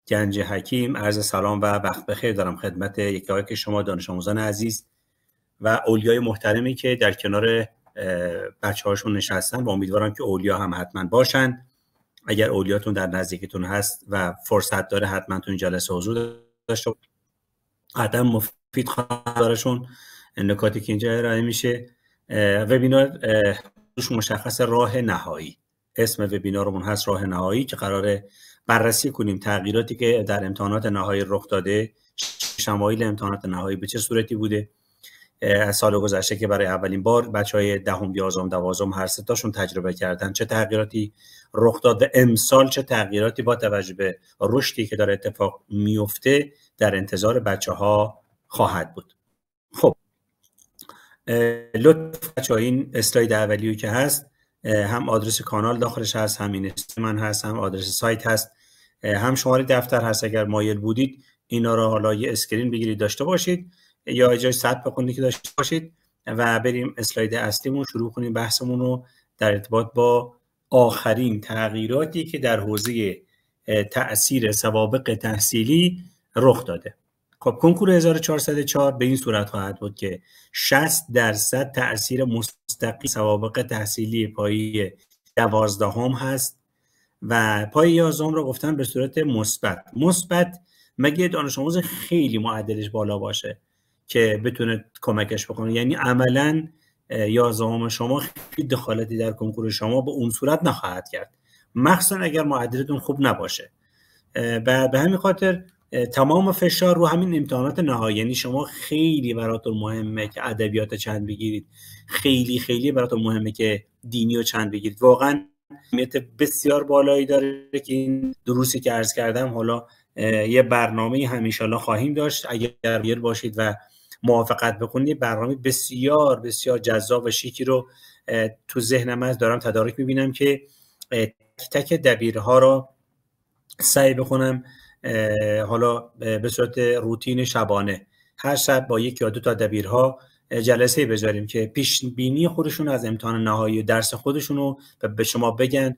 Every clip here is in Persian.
گنج حکیم عرض سلام و وقت بخیر دارم خدمت یکایک شما دانش آموزان عزیز و اولیای محترمی که در کنار بچه هاشون نشستن و امیدوارم که اولیا هم حتما باشن. اگر اولیاتون در نزدیکتون هست و فرصت داره حتما تو این جلسه حضور داشته، حتما مفید خواهد دارشون نکاتی که اینجا ارائه میشه. وبینار مشخص راه نهایی، اسم وبینارمون هست راه نهایی که قراره بررسی کنیم تغییراتی که در امتحانات نهایی رخ داده، شمایل امتحانات نهایی به چه صورتی بوده از سال گذشته که برای اولین بار بچهای دهم، 11ام، 12ام هر سه تاشون تجربه کردن، چه تغییراتی رخ داد و امسال چه تغییراتی با توجه به رشدی که داره اتفاق میفته در انتظار بچه‌ها خواهد بود. خب لطفاً بچه‌ها این اسلاید اولیو که هست هم آدرس کانال داخلش هست، هم اینستا من هست، هم آدرس سایت هست، هم شماره دفتر هست. اگر مایل بودید اینا رو حالا یه اسکرین بگیرید داشته باشید یا جای ثبت بکنید که داشته باشید و بریم اسلاید اصلیمون شروع کنیم بحثمون رو در ارتباط با آخرین تغییراتی که در حوزه تأثیر سوابق تحصیلی رخ داده. خب کنکور 1404 به این صورت خواهد بود که 60% تأثیر مستقیم سوابق تحصیلی پایه 12ام هست و پایه 11ام رو گفتن به صورت مثبت مگه دانش آموز خیلی معدلش بالا باشه که بتونه کمکش بکنه، یعنی عملاً 11ام شما خیلی دخالتی در کنکور شما به اون صورت نخواهد کرد، مخصوصا اگر معدلتون خوب نباشه. و به همین خاطر تمام فشار رو همین امتحانات نهایی، یعنی شما خیلی براتون مهمه که ادبیات چند بگیرید، خیلی براتون مهمه که دینی رو چند بگیرید. واقعا اهمیت بسیار بالایی داره که این دروسی که عرض کردم حالا یه برنامه هم ان شاءالله خواهیم داشت. اگر بیار باشید و موافقت بکنید برنامه بسیار جذاب و شیکی رو تو ذهنم از دارم تدارک می‌بینم که تک دبیرها رو سعی بکنم حالا به صورت روتین شبانه هر شب با یک یا دو تا دبیرها جلسه بذاریم که پیش بینی خودشون از امتحان نهایی و درس خودشون رو به شما بگن،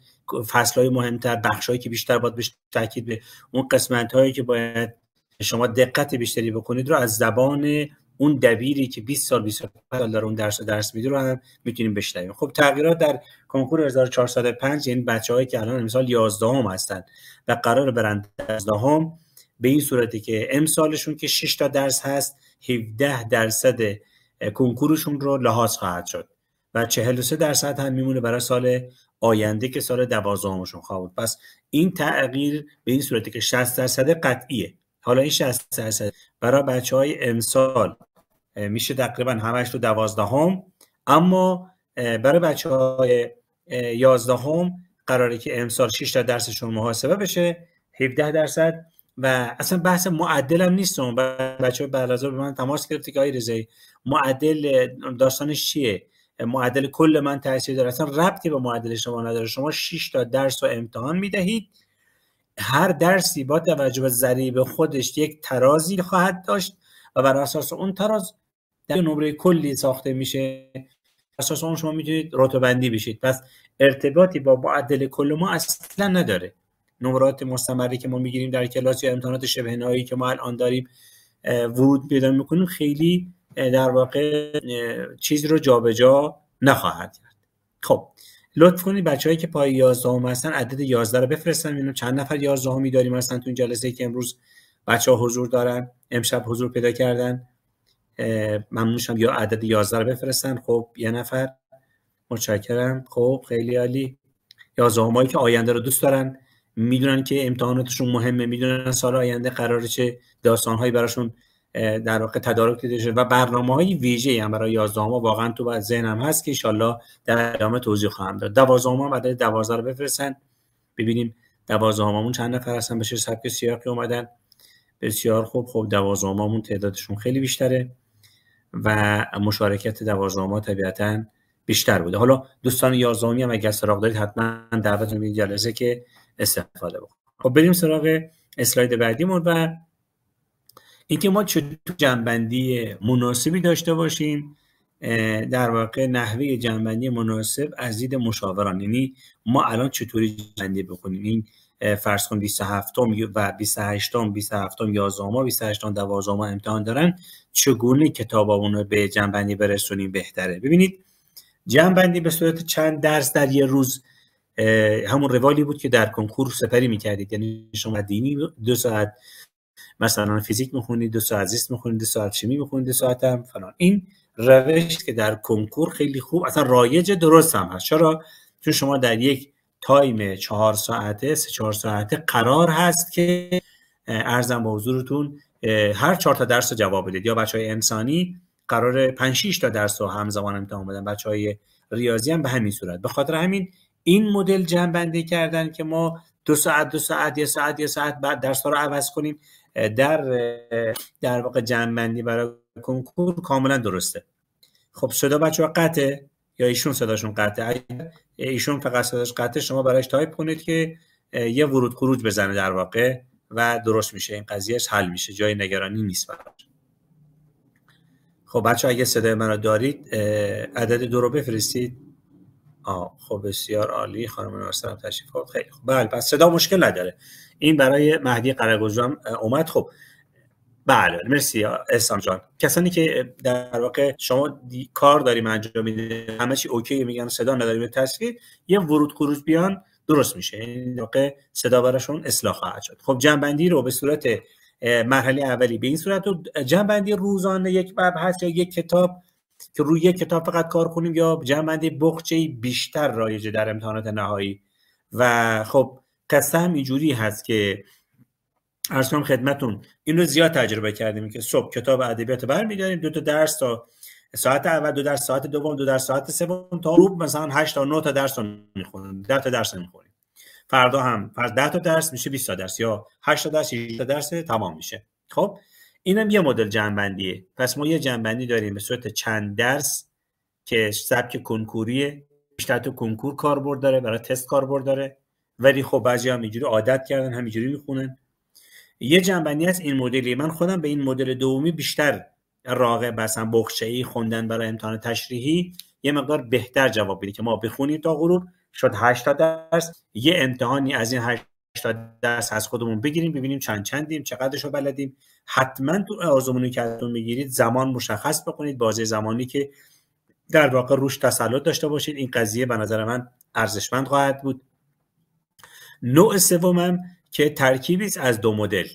فصل‌های مهمتر، بخشایی که بیشتر باید بهش تاکید به اون قسمت‌هایی که باید شما دقت بیشتری بکنید رو از زبان اون دبیری که 20 سال داره اون درس میده رو هم میتونیم بشنویم. خب تغییرات در کنکور 1405 یعنی بچه‌هایی که الان امسال 11ام هستن و قرار برن 12ام به این صورتی که امسالشون که 6 تا درس هست 17% کنکورشون رو لحاظ خواهد شد و 43% هم میمونه برای سال آینده که سال 12امشون خواهد بود. پس این تغییر به این صورتی که 60% قطعیه. حالا این 60% برای بچه‌های امسال میشه تقریبا همش تو 12ام، اما برای بچه‌های 11ام قراره که امسال 6 تا درسشون محاسبه بشه 17% و اصلا بحث معدل هم نیست. بچه‌ها بعلاوه به من تماس گرفت که آقای رضایی معدل داستانش چیه؟ معدل کل من تاثیر داره؟ اصلا ربطی به معدل شما نداره. شما 6 تا درس رو امتحان میدهید، هر درسی با توجه به ضریب خودش یک ترازی خواهد داشت و بر اساس اون تراز در نمره کلی ساخته میشه، اساس اون شما میتونید رتبه بندی بشید. پس ارتباطی با معدل کل ما اصلا نداره. نمرات مستمری که ما میگیریم در کلاس یا امتحانات شبه نهایی که ما الان داریم ورود پیدا میکنیم خیلی در واقع چیز رو جابجا نخواهد کرد. خب لطف کنید بچه‌هایی که پای 11ام هستن عدد 11 رو بفرستن. ببینم چند نفر 11می داریم هستن تو این جلسه که امروز بچه‌ها حضور دارن، امشب حضور پیدا کردن. ممنون شم یا عدد 11 رو بفرستن. خب یه نفر، متشکرم. خب خیلی عالی. 11مایی که آینده رو دوست دارن، میدونن که امتحاناتشون مهمه، میدونن سال آینده قراره چه داستان‌هایی براشون در واقع تدارک دیده شده و برنامه‌های ویژه‌ای هم برای 11ها واقعا تو ذهنم هست که ان شاءالله در ادامه توضیح خواهم داد. 12ام هم عدد 12 رو بفرستن ببینیم 12مون چند نفر هستن به چه سبک سیاقی اومدن. بسیار خوب. خب 12مون تعدادشون خیلی بیشتره و مشارکت 12ها طبیعتاً بیشتر بوده. حالا دوستان 11می هم اگه سراغ دارید حتما دعوت می‌کنم جلسه که استفاده بکنید. خب بریم سراغ اسلاید بعدیمون و اینکه ما چطور جنبندی مناسبی داشته باشیم، در واقع نحوه جنبندی مناسب از دید مشاوران، یعنی ما الان چطوری جنبندی بکنیم. این فرض کن 27م و 28م 27م 11م 28م 12م امتحان دارن چگونه کتابمون رو به جمع‌بندی برسونیم بهتره. ببینید جمع‌بندی به صورت چند درس در یه روز همون روالی بود که در کنکور سپری می‌کردید، یعنی شما دینی 2 ساعت مثلا فیزیک می‌خونید، 2 ساعت زیست می‌خونید، 2 ساعت شیمی می‌خونید، 2 ساعت هم فلان. این روش که در کنکور خیلی خوب اصلا رایج درست هم هست. چرا؟ چون شما در یک تایم 4 ساعته 3-4 ساعته قرار هست که عرضم به حضورتون هر 4 تا درس رو جواب بدید. یا بچهای انسانی قرار 5-6 تا درس رو همزمان امتحان بدن، بچهای ریاضی هم به همین صورت. به خاطر همین این مدل جمع کردن که ما 2 ساعت 2 ساعت یه ساعت بعد درس ها رو عوض کنیم در واقع جمع بندی برای کنکور کاملا درسته. خب صدا بچه‌ها قطعه یا ایشون صداشون قطعه؟ ایشون فقط صداش قطعه، شما براش تایپ کنید که یه ورود خروج بزنه در واقع و درست میشه، این قضیهش حل میشه، جای نگرانی نیست براش. خب بچه‌ها اگه صدای منو دارید عدد 2 رو بفرستید. خب بسیار عالی، خانم ناصر هم تشریف آورد. خیلی خوب. بله پس صدا مشکل نداره. این برای مهدی قره‌گوجو هم اومد. خب بله مرسی احسان جان. کسانی که در واقع شما کار داریم انجام میدید همه چی اوکی میگن صدا نداریم تصویر، یه ورود خروج بیان درست میشه، این واقع صدا براشون اصلاح خواهد شد. خب جمع‌بندی رو به صورت مرحله اولی به این صورت رو جمع‌بندی روزانه یک مبحث یا یک کتاب که روی یک کتاب فقط کار کنیم، یا جمع‌بندی بخچه‌ای بیشتر رایجه در امتحانات نهایی. و خب قصه هم اینجوری هست که عرض کنم خدمتون این رو زیاد تجربه کردیم که صبح کتاب ادبیات برمی‌داریم 2 تا درس تا ساعت اول، 2 درس ساعت دوم، 2 درس ساعت سوم، تا غروب مثلا 8 تا 9 تا درس رو می‌خونیم، 10 تا درس می‌خونیم. فردا هم فرض 10 تا درس میشه 20 تا درس، یا 8 تا درس 6 تا درس تمام میشه. خب اینم یه مدل جمع‌بندیه. پس ما یه جمع‌بندی داریم به صورت چند درس که سبک کنکوریه، بیشتر تو کنکور کاربرد داره، برای تست کاربرد داره، ولی خب بعضی هم اینجوری عادت کردن همینجوری میخونن. یه جنبندی از این مدلی. من خودم به این مدل دومی بیشتر راغب هستم، بخچه‌ای خوندن برای امتحان تشریحی یه مقدار بهتر جواب بده که ما بخونیم تا غروب شد 8 تا درس، یه امتحانی از این 8 تا درس از خودمون بگیریم ببینیم چندیم چقدرشو بلدیم. حتما تو آزمونی که ازتون میگیرید زمان مشخص بکنید، بازه زمانی که در واقع روش تسلط داشته باشید. این قضیه به نظر من ارزشمند خواهد بود. نوع سومم که ترکیبی است از 2 مدل،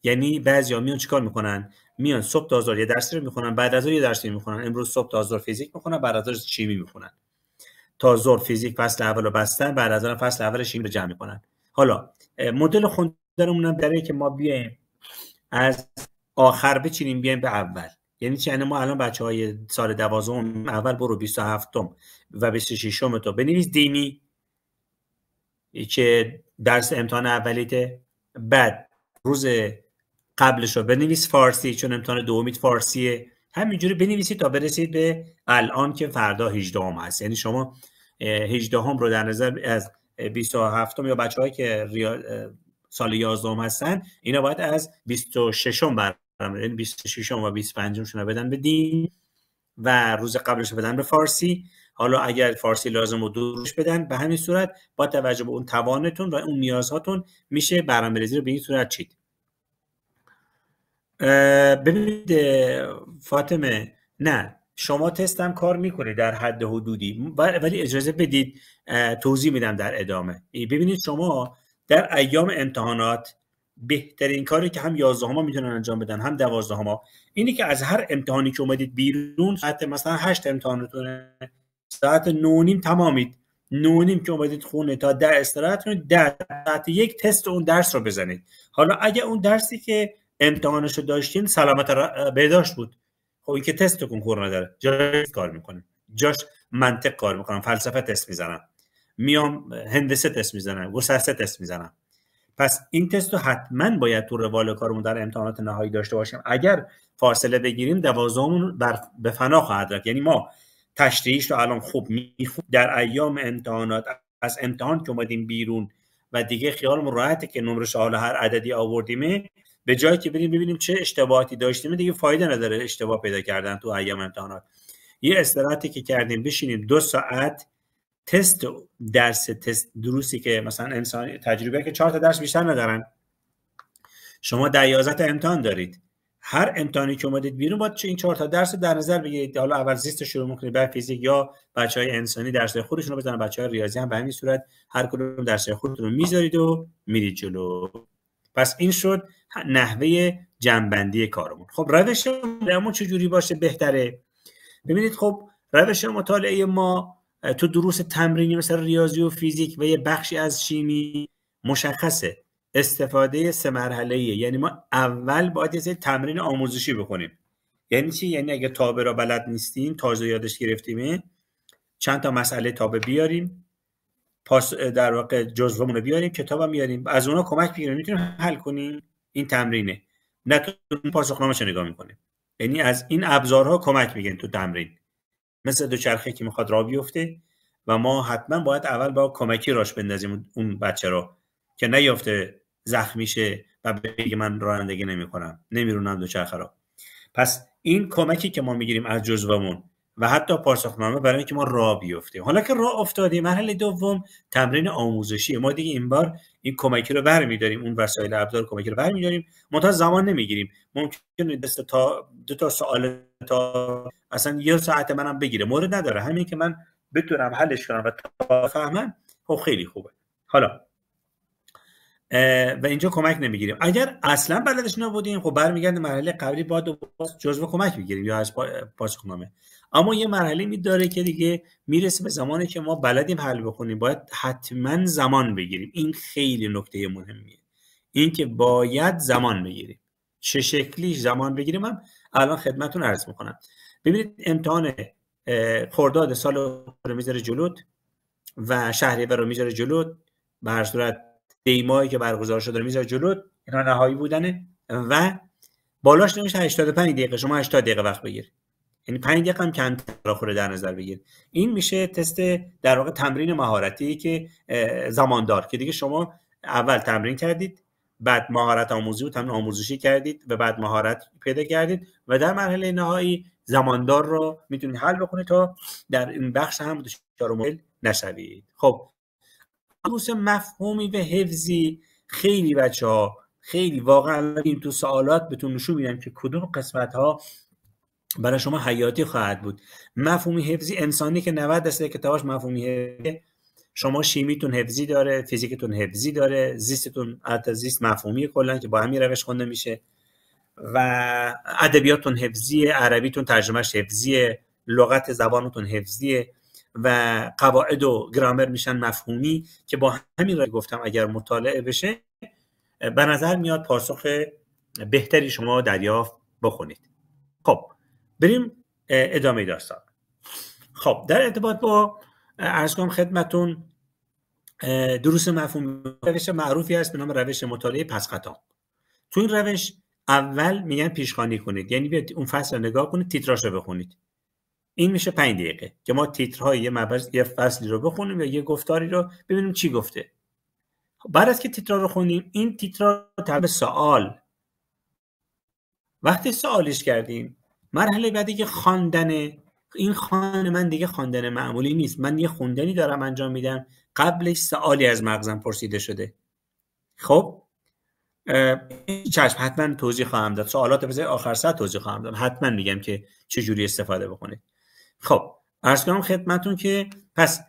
یعنی بعضیا میان چیکار میکنن؟ میان صبح تا ظهر یه درسی رو میخونن، بعد از ظهر یه درسی میخونن. امروز صبح تا ظهر فیزیک میخونن، بعد از ظهر شیمی میخونن. تا ظهر فیزیک فصل اول رو بستن، بعد از ظهر فصل اول شیمی رو جمع میکنن. حالا مدل خوندنمون هم برای که ما بیایم از آخر بچینیم بیایم به اول. یعنی چی؟ ما الان بچهای سال 12 اول برو 27م و 26م تو بنویس دینی که درس امتحان اولیته، بعد روز قبلش رو بنویس فارسی چون امتحان دومیت فارسیه، همینجوری بنویسید تا برسید به الان که فردا 18م هست. یعنی شما 18م رو در نظر از 27م یا بچه‌هایی که سال 11م هستن اینا باید از 26م برام، یعنی 26م و 25م رو بدن به دین و روز قبلش رو بدن به فارسی. حالا اگر فارسی لازم و دوروش بدن، به همین صورت با توجه به اون توانتون و اون نیازهاتون میشه برنامه‌ریزی رو به این صورت چید. ببینید فاطمه، نه شما تستم کار میکنید در حد حدودی، ولی اجازه بدید توضیح میدم در ادامه. ببینید شما در ایام امتحانات بهترین کاری که هم 11ها میتونن انجام بدن هم 12ها اینی که از هر امتحانی که اومدید بیرون، ساعت مثلا 8 امتحانتونه، ساعت 9:30 تمامید، 9:30 که اومدید خونه تا 10 استراحت کنید، 10 ساعت یک تست اون درس رو بزنید. حالا اگه اون درسی که امتحانشو داشتین سلامت بهداشت بود، خب این که تست کنکور نداره، جاش کار میکنه، جاش منطق کار میکنم، فلسفه تست میزنم، میام هندسه تست میزنم، گسسته تست میزنم. پس این تست رو حتما باید تو روال کارمون در امتحانات نهایی داشته باشیم. اگر فاصله بگیریم 12مون به فنا خواهد رفت. یعنی ما تشریحش رو الان خوب میخونیم، در ایام امتحانات از امتحان که اومدیم بیرون و دیگه خیالمون راحته که نمرش حالا هر عددی آوردیم، به جایی که بریم ببینیم چه اشتباهاتی داشتیم دیگه فایده نداره اشتباه پیدا کردن تو ایام امتحانات. یه استراحتی که کردیم بشینیم 2 ساعت تست تست دروسی که مثلا انسان تجربه که 4 تا درس بیشتر ندارن، شما 11 تا امتحان دارید، هر امتحانی که اومدید بیرون باید این 4 تا درس در نظر بگیرید. حالا اول زیست شروع می‌کنید، بعد فیزیک، یا بچهای انسانی درس‌های خودشون رو بزنن، بچهای ریاضی هم به همین صورت هر کدوم درس‌های خودتون رو میذارید و میرید جلو. پس این شد نحوه جمع‌بندی کارمون. خب روش مطالعه‌مون چجوری باشه بهتره؟ ببینید خب روش مطالعه ما تو دروس تمرینی مثل ریاضی و فیزیک و یه بخشی از شیمی مشخصه. استفاده 3 مرحله‌ایه. یعنی ما اول باید یه سری تمرین آموزشی بکنیم. یعنی چی؟ یعنی اگه تابع را بلد نیستیم، تازه یادش گرفتیم، چند تا مسئله تابع بیاریم، در واقع جزوه‌مون رو بیاریم، کتابم بیاریم، از اونها کمک بگیریم، میتونیم حل کنیم. این تمرینه. نه تو پاسخنامه‌اش نگاه می‌کنیم. یعنی از این ابزارها کمک می‌گیریم تو تمرین. مثل دوچرخه که میخواد راه بیفته و ما حتما باید اول با کمکی راش بندازیم اون بچه رو که نیفته زخمی شه و بگه من رانندگی نمی‌کنم، نمیرونم دوچرخه رو. پس این کمکی که ما میگیریم از جزوه‌مون و حتی پاسخنامه برای اینکه ما راه بیفتیم. حالا که راه افتادیم، مرحله دوم تمرین آموزشی. ما دیگه این بار این کمکی رو برمی‌داریم، اون وسایل ابزار کمکی رو برمی‌داریم، منتها زمان نمیگیریم. ممکنه دست تا 2 تا سوال تا اصلا 1 ساعت منم بگیره، مورد نداره. همین که من بتونم حلش کنم و تا فهمم خب خیلی خوبه. حالا و اینجا کمک نمیگیریم. اگر اصلا بلدش نبودیم خب برمیگردیم مرحله قبلی، باید جزو کمک بگیریم یا از پاسخنامه. اما یه مرحله میداره که دیگه میرسه به زمانی که ما بلدیم حل بکنیم، باید حتما زمان بگیریم. این خیلی نکته مهمیه، این که باید زمان بگیریم. چه شکلی زمان بگیریم هم الان خدمتتون عرض میکنم. ببینید امتحان خرداد سال رو میذاره جلوت و شهریور رو میذاره جلوت، به هر صورت دیمایی که برگزار شده رو میذاره جلوت، اینا نهایی بودنه و بالاش نمیشه 85 دقیقه، شما 80 دقیقه وقت بگیر، یعنی 5 دقیقه هم کمتر خوره در نظر بگیر. این میشه تست در واقع تمرین مهارتی که زماندار، که دیگه شما اول تمرین کردید، بعد مهارت آموزی و تمرین آموزشی کردید و بعد مهارت پیدا کردید و در مرحله نهایی زماندار رو میتونید حل بکنید تا در این بخش هم دچار مشکل نشوید. خب دروس مفهومی و حفظی خیلی بچه‌ها خیلی واقعا این تو سوالات بهتون نشون میدم که کدوم قسمت‌ها برای شما حیاتی خواهد بود. مفهومی حفظی انسانی که 90% کتاباش مفهومی حفظی، شما شیمیتون حفظی داره، فیزیکتون حفظی داره، زیستتون البته زیست مفهومی کلا که با همین روش خونده میشه و ادبیاتتون حفظیه، عربیتون ترجمهش حفظیه، لغت زبانتون حفظیه و قواعد و گرامر میشن مفهومی که با همین رو گفتم اگر مطالعه بشه به نظر میاد پاسخ بهتری شما دریافت بکنید. خب بریم ادامه داستان. خب در ارتباط با عرض کنم خدمتون دروس مفهومی، روش معروفی هست به نام روش مطالعه پس خطا. تو این روش اول میگن پیشخوانی کنید، یعنی بیاید اون فصل رو نگاه کنید، تیتراش رو بخونید. این میشه 5 دقیقه که ما تیترهای یه فصلی رو بخونیم یا یه گفتاری رو ببینیم چی گفته. بعد از که تیترها رو خوندیم، این تیترها رو تبدیل به سوال. وقتی سوالش کردیم، مرحله بعدی که خواندن. این خواندن من دیگه خواندن معمولی نیست، من یه خوندنی دارم انجام میدم، قبلش سوالی از مغزم پرسیده شده. خب چشم حتما توضیح خواهم داد، سوالات بذارید آخر ساعت توضیح خواهم داد، حتما میگم که چه جوری استفاده بکنید. خب عرض کنم خدمتتون که پس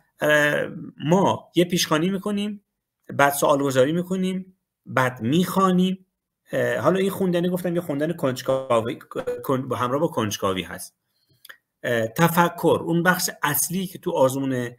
ما یه پیشخوانی میکنیم، بعد سوال گذاری میکنیم، بعد میخوانیم. حالا این خوندنی گفتم یه خوندن کنجکاوی همراه با کنجکاوی هست. تفکر اون بخش اصلی که تو آزمون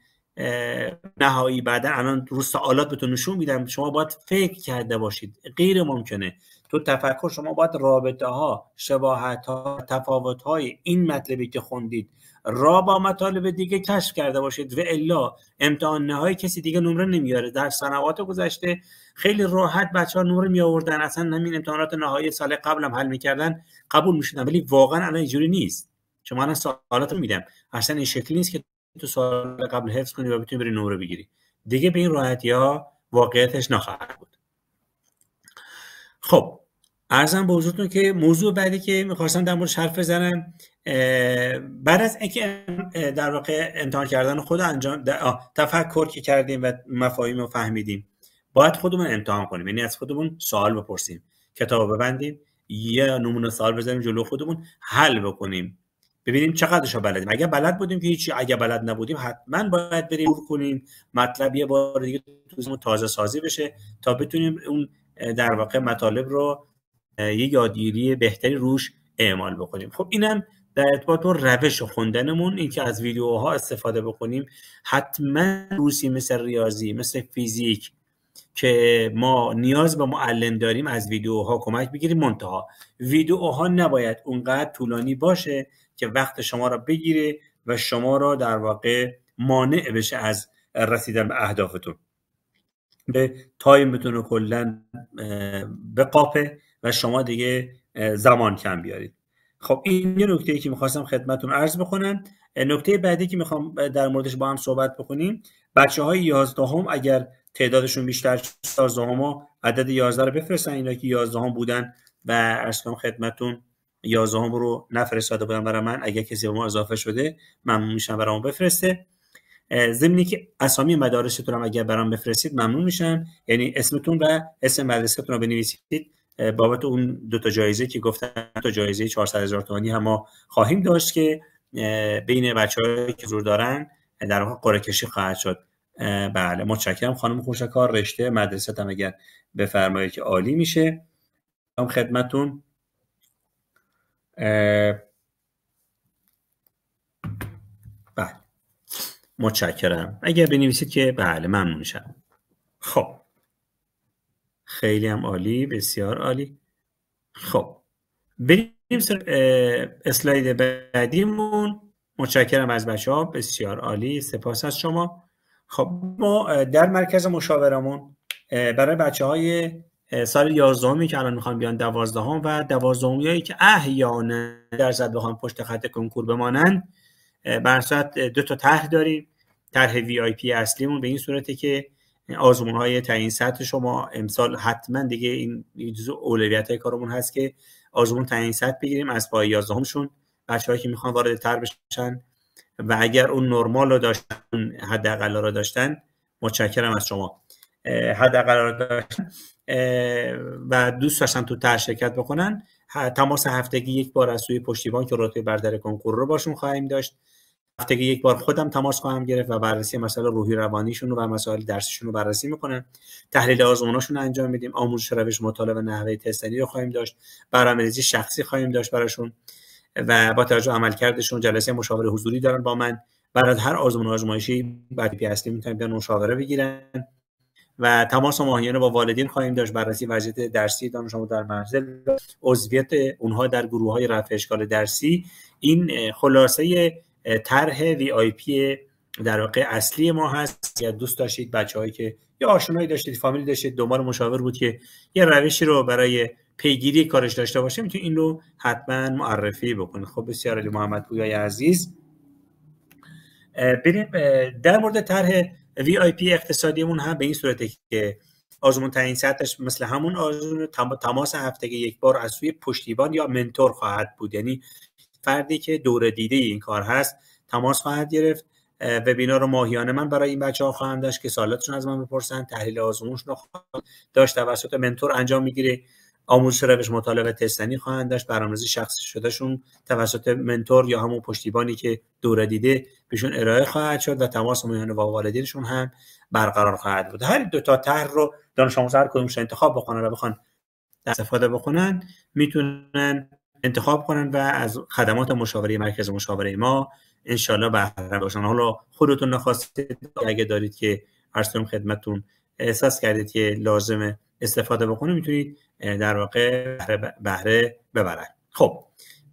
نهایی بعدا الان رو سوالات بهتون نشون میدم، شما باید فکر کرده باشید. غیر ممکنه تو تفکر شما باید رابطه ها، شباهت ها، تفاوت های این مطلبی که خوندید را با مطالب دیگه کشف کرده باشید و الا امتحان نهایی کسی دیگه نمره نمیاره. در سنوات گذشته خیلی راحت بچه‌ها نمره می آوردن، اصلا همین امتحانات نهایی سال قبل هم حل میکردن، قبول میشدن. ولی واقعا الان اینجوری نیست. شما الان سوالات رو میدم، اصلا این شکلی نیست که تو سال قبل حفظ کنی و بتونی بری نمره بگیری. دیگه به این راحتی ها واقعیتش نخواهد بود. خب عرضم به حضورتون که موضوع بعدی که میخواستم در موردش حرف بزنم، بعد از اینکه در واقع امتحان کردن خود انجام تفکر که کردیم و مفاهیم رو فهمیدیم، باید خودمون امتحان کنیم. یعنی از خودمون سوال بپرسیم، کتاب ببندیم، یه نمونه سوال بزنیم جلو خودمون، حل بکنیم، ببینیم چقدرش رو بلدیم. اگر بلد بودیم که هیچی، اگر بلد نبودیم حتما باید بریم کنیم مطلب یه بار دیگه توزمون تازه سازی بشه تا بتونیم اون در واقع مطالب رو یه یادگیری بهتری روش اعمال بکنیم. خب اینم در ارتباط با روش خوندنمون، این که از ویدیوها استفاده بکنیم. حتما روسی مثل ریاضی، مثل فیزیک که ما نیاز به معلم داریم، از ویدیوها کمک بگیریم. منتها ویدیوها نباید اونقدر طولانی باشه که وقت شما را بگیره و شما را در واقع مانع بشه از رسیدن به اهدافتون، به تایمتون رو کلا بقاپه و شما دیگه زمان کم بیارید. خب این یه نکته‌ای که می‌خواستم خدمتتون عرض بکنم. نکته بعدی که می‌خوام در موردش با هم صحبت بکنیم، بچه‌های 11 اگر تعدادشون بیشتر شد، 11 عدد 11 رو بفرستن. اینا که 11 بودن و عرض کنم خدمتتون 11 رو نفرستاده بودن برای من، اگر کسی به ما اضافه شده ممنون میشم برام بفرسته. ضمنی که اسامی مدارستون هم اگر برام بفرستید ممنون میشم، یعنی اسمتون و اسم مدرسه‌تون رو بنویسید. بابت اون 2 تا جایزه که گفتم، 2 جایزه 400,000 تومانی هم ما خواهیم داشت که بین بچه‌هایی که حضور دارن در واقع قرعه کشی خواهد شد. بله متشکرم خانم خوشکار. رشته مدرسه هم اگر بفرمایید که عالی میشه. هم خدمتتون بله متشکرم. اگر بنویسید که بله ممنون میشم. خب خیلی هم عالی، بسیار عالی. خب بریم سر اسلاید بعدیمون. متشکرم از بچه‌ها، بسیار عالی، سپاس از شما. خب ما در مرکز مشاورمون برای بچه‌های سال 11 که الان میخوان بیان 12 و 12 که احیانا درصد بخوان پشت خط کنکور بمانن، بر صورت 2 تا طرح داریم. طرح وی آی پی اصلیمون به این صورته که آزمون‌های تعیین سطح شما امسال حتما دیگه این جزء اولویت‌های کارمون هست که آزمون تعیین سطح بگیریم از پای 11 بچه‌هایی که میخوان وارد طرح بشن و اگر اون نرمال رو داشتن، حداقل رو داشتن، متشکرم از شما، حداقل رو داشتن و دوست داشتن تو طرح شرکت بکنن، تماس هفتگی 1 بار از سوی پشتیبان که رتبه برتر کنکور رو باشون خواهیم داشت. هفتگی 1 بار خودم تماس خواهم گرفت و بررسی مسائل روحی روانیشون و مسائل درسیشون رو بررسی میکنم. تحلیل آزموناشون رو انجام میدیم. آموزش روش مطالعه و نحوه تستنی رو خواهیم داشت. برنامه‌ریزی شخصی خواهیم داشت براشون و با توجه عملکردشون جلسه مشاوره حضوری دارن با من. بعد از هر آزمون آزمایشی بعد پی اصلی میتونن بیان مشاوره بگیرن و تماس ماهیانه با والدین خواهیم داشت. بررسی وضعیت درسی دانش آموز در منزل، عضویت اونها در گروه‌های رفع اشکال درسی. این خلاصه طرح وی آی پی در واقع اصلی ما هست. یا دوست داشتید بچه‌هایی که یا آشنایی داشتید، فامیلی داشتید، دنبال مشاور بود که یه روشی رو برای پیگیری کارش داشته باشه، میتونید این رو حتما معرفی بکنید. خب بسیار عالی محمد پویای عزیز. بریم در مورد طرح وی آی پی اقتصادیمون هم به این صورته که آزمون تعیین سطحش مثل همون آزمون تماس هفتگی 1 بار از سوی پشتیبان یا منتور خواهد بود، یعنی فردی که دوره دیده این کار هست تماس خواهد گرفت. وبینار رو ماهیانه من برای این بچه‌ها خواهم داشت که سوالاتشون از من بپرسن. تحلیل آزمونشون رو خواهم داشت توسط منتور انجام میگیره. آموزش روش مطالعه تستنی خواهند داشت. برنامه‌ریزی شخصی شدهشون توسط منتور یا همون پشتیبانی که دوره دیده بهشون ارائه خواهد شد و تماس ماهیانه با والدینشون هم برقرار خواهد بود. هر 2 تا طرح رو دانش آموزا هر کدومش انتخاب بکنن و بخوان استفاده بکنن، میتونن انتخاب کنن و از خدمات مشاوره مرکز مشاوره ما انشالله بهره باشن. حالا خودتون نخواستید، اگه دارید که عرض کنم خدمتتون احساس کردید که لازمه استفاده بکنید، میتونید در واقع بهره ببرید. خب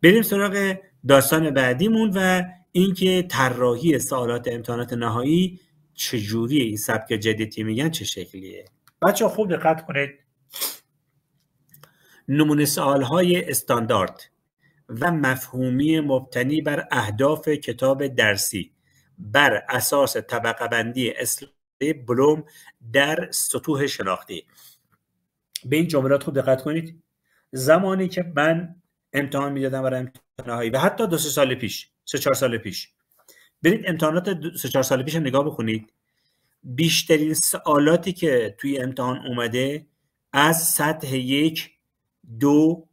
بریم سراغ داستان بعدیمون و اینکه طراحی سوالات امتحانات نهایی چجوریه، این سبک جدیدی میگن چه شکلیه. بچه‌ها خوب دقت کنید. نمونه سوال‌های استاندارد و مفهومی مبتنی بر اهداف کتاب درسی بر اساس طبقه بندی اصلاح بلوم در سطوح شناختی. به این جملات خوب دقت کنید. زمانی که من امتحان میدادم برای امتحان نهایی و حتی 2-3 سال پیش، 3-4 سال پیش، برید امتحانات 3-4 سال پیش هم نگاه بکنید، بیشترین سوالاتی که توی امتحان اومده از سطح 1، 2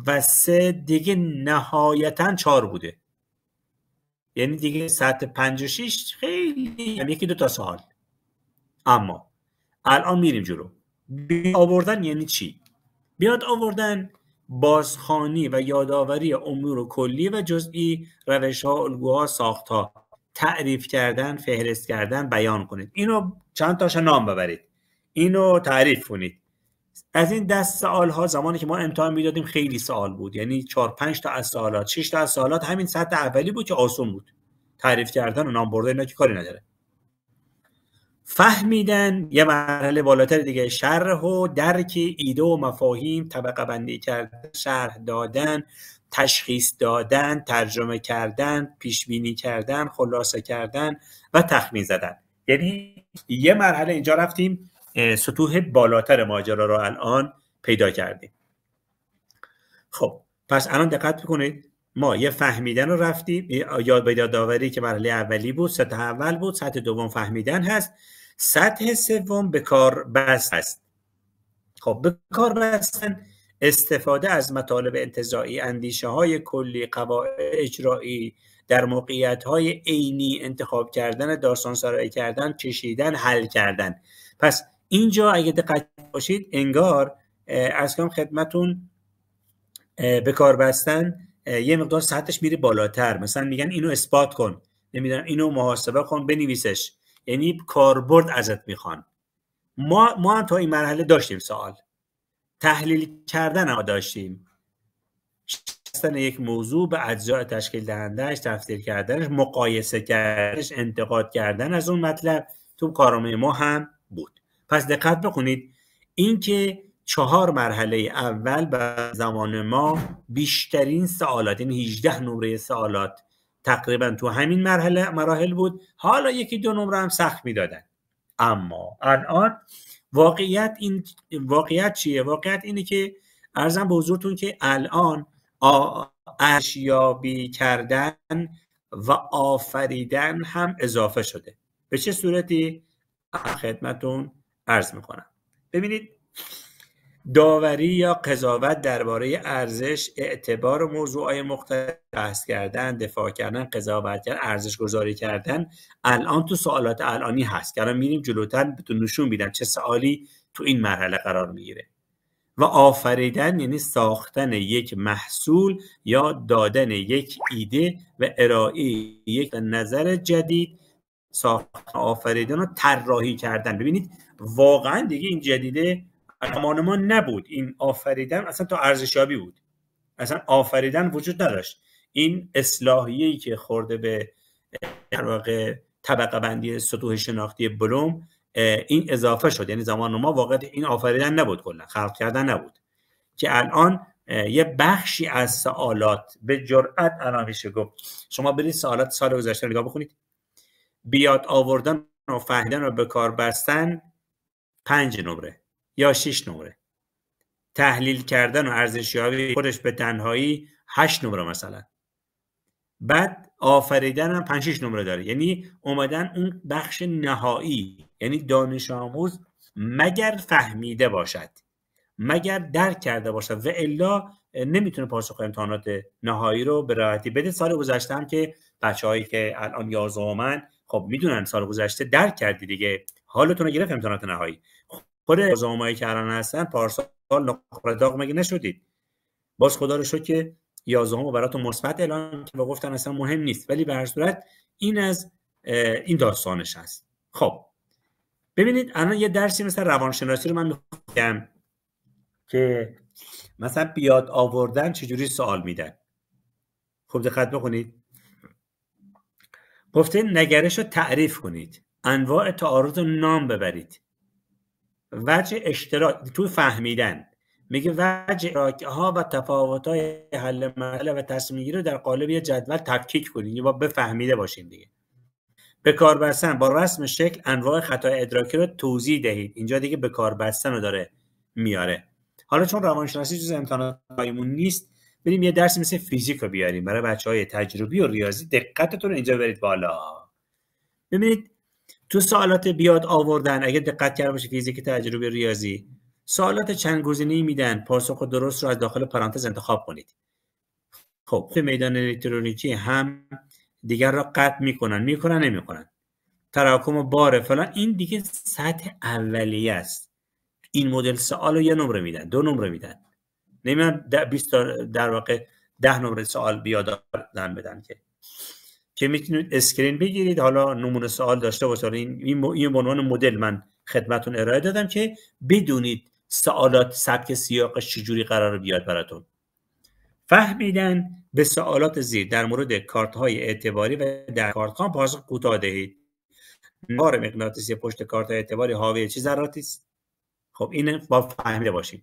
و 3 دیگه نهایتاً 4 بوده. یعنی دیگه سطح 5 و 6 خیلی هم 1-2 تا سوال. اما الان میریم جلو. بیاد آوردن یعنی چی؟ بیاد آوردن بازخوانی و یادآوری امور کلی و جزئی، روش‌ها، الگوها، ساخت‌ها، تعریف کردن، فهرست کردن، بیان کنید. اینو چند تاشو نام ببرید، اینو تعریف کنید. از این دست سوال‌ها زمانی که ما امتحان میدادیم خیلی سوال بود، یعنی 4-5 تا از سوالات، 6 تا از سوالات همین سطح اولی بود که آسون بود. تعریف کردن و نام بردن اینا که کاری نداره. فهمیدن یه مرحله بالاتر دیگه، شرح و درک ایده و مفاهیم، طبقه بندی کردن، شرح دادن، تشخیص دادن، ترجمه کردن، پیش بینی کردن، خلاصه کردن و تخمین زدن. یعنی یه مرحله اینجا رفتیم، سطوح بالاتر ماجرا رو الان پیدا کردیم. خب پس الان دقت بکنید، ما یه فهمیدن رو رفتیم، یادآوری که مرحله اولی بود، سطح اول بود، سطح دوم فهمیدن هست، سطح سوم به کار بست است. خب به کار بستن استفاده از مطالب انتزاعی، اندیشه های کلی، قواعد اجرایی، در موقعیت های عینی انتخاب کردن، داستان سرایی کردن، کشیدن، حل کردن. پس اینجا اگه دقت باشید انگار از کنم خدمتون به کار بستن یه مقدار سطحش میره بالاتر. مثلا میگن اینو اثبات کن، نمیدونم اینو محاسبه کن، بنویسش، یعنی کاربرد ازت میخوان. ما هم تا این مرحله داشتیم سوال، تحلیل کردن هم داشتیم، شستن یک موضوع به اجزای تشکیل دهندهش، تفسیر کردنش، مقایسه کردنش، انتقاد کردن از اون مطلب تو کارنامه ما هم بود. پس دقت بکنید این که 4 مرحله اول به زمان ما بیشترین سوالات، این 18 نمره سوالات تقریبا تو همین مراحل بود. حالا 1-2 نمره هم سخت میدادن. اما الان واقعیت چیه؟ واقعیت اینه که عرضم به حضورتون که الان ارزیابی کردن و آفریدن هم اضافه شده. به چه صورتی؟ خدمتون عرض میکنم. ببینید، داوری یا قضاوت درباره ارزش، اعتبار موضوعات مختلف، بحث کردن، دفاع کردن، قضاوت کردن، ارزش گذاری کردن الان تو سوالات الانی هست که الان میریم جلوتر بهتون نشون میدم چه سوالی تو این مرحله قرار میگیره. و آفریدن یعنی ساختن یک محصول یا دادن یک ایده و ارائه یک نظر جدید، ساختن، آفریدن و طراحی کردن. ببینید واقعا دیگه این جدیده زمان ما نبود، این آفریدن اصلا تو ارزشیابی بود، اصلا آفریدن وجود نداشت. این اصلاحیه‌ای که خورده به در واقع طبقه بندی سطوح شناختی بلوم این اضافه شد. یعنی زمان ما واقعا این آفریدن نبود، کلا خلق کردن نبود، که الان یه بخشی از سوالات به جرئت الان میشه گفت شما برید سوالات سال گذشته نگاه بکنید، بیاد آوردن و فهمیدن و به کار بستن 5 نمره یا 6 نمره، تحلیل کردن و ارزشیابی خودش به تنهایی 8 نمره مثلا، بعد آفریدن هم 5-6 نمره داره. یعنی اومدن اون بخش نهایی، یعنی دانش آموز مگر فهمیده باشد، مگر درک کرده باشد و الا نمیتونه پاسخ امتحانات نهایی رو به راحتی بده. سال گذشته هم که بچه‌هایی که الان 11 خب میدونن سال گذشته درک کردی دیگه، حالتون رو گرفت امتحانات نهایی. خود 11 که الان هستن پارسال نقره داغ مگه نشدید؟ باز خدا رو شکر که 11 براتون مثبت اعلام که گفتن اصلا مهم نیست، ولی به هر صورت این از این داستانش هست. خب ببینید الان یه درسی مثل روانشناسی رو من میگم که مثلا بیاد آوردن چجوری سوال میدن. خب دقت بکنید، گفته نگرش رو تعریف کنید، انواع تعارض رو نام ببرید، وجه اشتراک توی فهمیدن، میگه وجه اشتراک‌ها و تفاوت‌های حل مسئله و تصمیم گیری رو در قالب یه جدول تفکیک کنید، یا بفهمیده باشین دیگه. به کار بستن با رسم شکل انواع خطای ادراکی رو توضیح دهید. اینجا دیگه به کار بستن رو داره میاره. حالا چون روانشناسی جز امتحاناتمون نیست، بریم یه درس مثل فیزیک رو بیاریم برای بچهای تجربی و ریاضی. دقتتون رو اینجا برید بالا. ببینید تو سوالات بیاد آوردن، اگه دقت کرده باشید فیزیک تجربی ریاضی، سوالات چند گزینه‌ای میدن، پاسخ درست رو از داخل پرانتز انتخاب کنید. خب تو میدان الکترونیکی هم دیگر را قطع نمیکنن. تراکم بار فلان، این دیگه سطح اولیه است. این مدل سوال رو یه نمره میدن، 2 نمره میدن، نمیدن 20 در واقع 10 نمره سوال بیادن بدن که میتونید اسکرین بگیرید. حالا نمونه سوال داشته باشه. این به عنوان مدل من خدمتتون ارائه دادم که بدونید سوالات سبک سیاقش چجوری قراره بیاد براتون. فهمیدن به سوالات زیر در مورد کارت‌های اعتباری و در کارت‌ها پاسخ کوتاه دهید. نوار مغناطیسی پشت کارت اعتباری حاوی چه ذراتی است؟ خب این با فهمیده باشیم.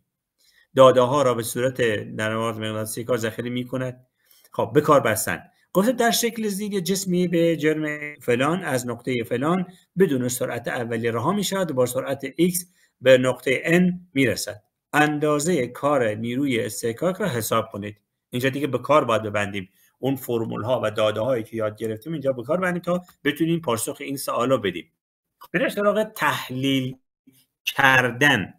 داده ها را به صورت نوار مغناطیسی کار ذخیره می‌کند. خب به کار بستن. گفته در شکل زیر جسمی به جرم فلان از نقطه فلان بدون سرعت اولیه رها می‌شود و با سرعت x به نقطه n میرسد. اندازه کار نیروی استحکاک را حساب کنید. اینجا دیگه به کار باید ببندیم اون فرمول ها و داده هایی که یاد گرفتیم، اینجا به کار ببندیم تا بتونیم پاسخ این سوالا بدیم. بریم سراغ تحلیل کردن.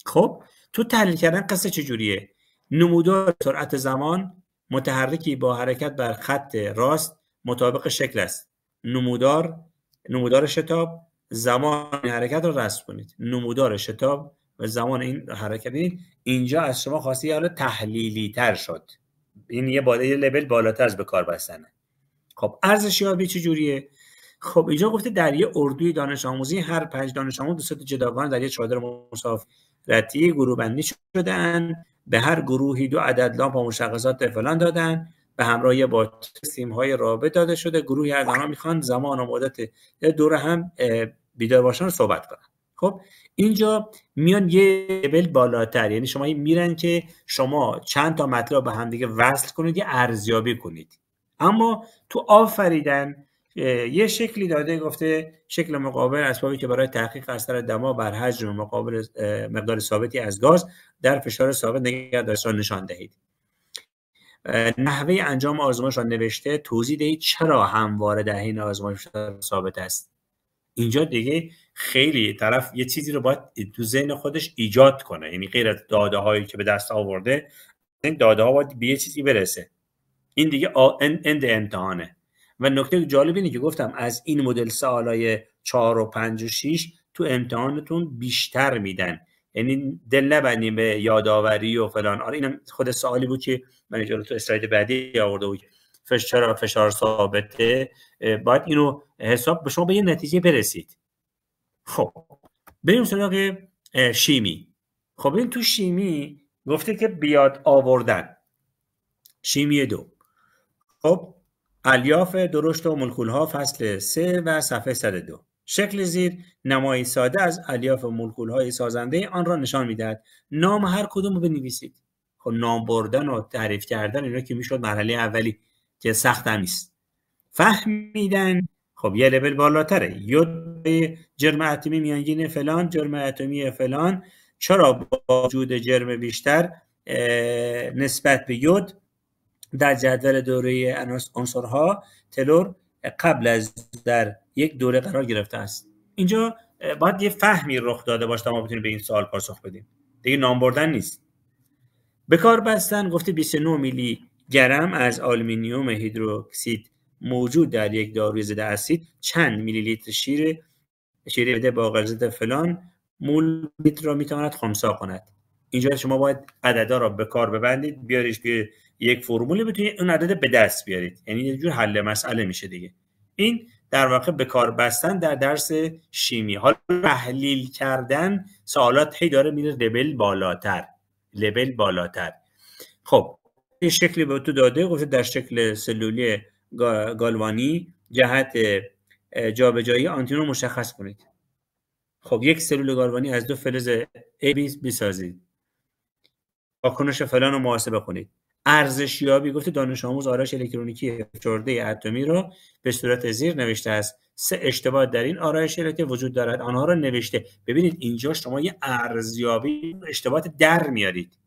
خب تو تحلیل کردن قصه چجوریه؟ نمودار سرعت زمان متحرکی با حرکت بر خط راست مطابق شکل است. نمودار شتاب زمان حرکت رو رسم کنید. نمودار شتاب و زمان این حرکت. اینجا از شما خواسته حالا تحلیلی تر شد. این یه لول بالاتر از به کار بستنه. خب ارزشیابی چجوریه؟ خب اینجا گفته در یه اردوی دانش آموزی هر 5 دانش آموز به صورت جداگانه در یه چادر مسافرتی گروه بندی شدن. به هر گروهی 2 عدد لامپ و مشخصات فلان دادن، به همراه با سیم‌های رابط داده شده. گروهی از آنها میخوان زمان و مدت دور هم بیدار باشن و صحبت کنن. خب اینجا میان یه لول بالاتر، یعنی شما میرن که شما چند تا مطلب به هم دیگه وصل کنید، یه ارزیابی کنید. اما تو آفریدن یه شکلی داده، گفته شکل مقابل اسبابی که برای تحقیق اثر دما بر حجم مقابل مقدار ثابتی از گاز در فشار ثابت نگه داشته نشان دهید. نحوه انجام آزمایش را نوشته توضیح دهید چرا همواره در حین آزمایش ثابت است. اینجا دیگه خیلی طرف یه چیزی رو باید تو ذهن خودش ایجاد کنه، یعنی غیر از داده هایی که به دست آورده، این داده ها باید به یه چیزی برسه. این دیگه اند امتحانه. و نکته جالب اینه که گفتم از این مدل سوالای 4 و 5 و 6 تو امتحانتون بیشتر میدن، یعنی دل نبندیم به یادآوری و فلان. آره اینم خود سوالی بود که من جلو تو اسلاید بعدی آورده بود، فشار ثابته، باید اینو حساب به شما به یه نتیجه برسید. خب بریم سراغ شیمی. خب این تو شیمی گفته که بیاد آوردن. شیمی 2. خب الیاف درشت و مولکول‌ها فصل 3 و صفحه 102. شکل زیر نمایی ساده از الیاف و مولکول‌های سازنده آن را نشان می‌دهد. نام هر کدوم رو بنویسید. خب نام بردن و تعریف کردن اینا که میشد مرحله اولی که سخت هم نیست. فهمیدن خب یه لول بالاتره. یود جرم اتمی میانگین فلان، جرم اتمی فلان، چرا با وجود جرم بیشتر نسبت به یود در جدول دوره عنصرها تلور قبل از در یک دوره قرار گرفته است. اینجا باید یه فهمی رخ داده باشه تا ما بتونیم به این سوال پاسخ بدیم. دیگه نام بردن نیست. به کار بستن گفته 29 میلی گرم از آلومینیوم هیدروکسید موجود در یک داروی ضد اسید چند میلی لیتر شیر بده با غلظت فلان مول لیتر را میتواند خنثی کند. اینجا شما باید عددا را به کار ببندید، بیاریش به یک فرمولی بتونید اون عدد به دست بیارید، یعنی یه جور حل مسئله میشه دیگه. این در واقع به کار بستن در درس شیمی. حالا تحلیل کردن سوالات هی داره میره لول بالاتر. خب این شکلی به تو داده، گفته در شکل سلولی گالوانی جهت جابجایی آنتیون مشخص کنید. خب یک سلول گالوانی از 2 فلز A بسازید. واکنش فلان رو محاسبه کنید. ارزشیابی گفته دانش آموز آرایش الکترونیکی فشرده اتمی را به صورت زیر نوشته است. 3 اشتباه در این آرایش الکترونیکی وجود دارد، آنها را نوشته. ببینید اینجا شما یه ارزیابی اشتباهات در میارید.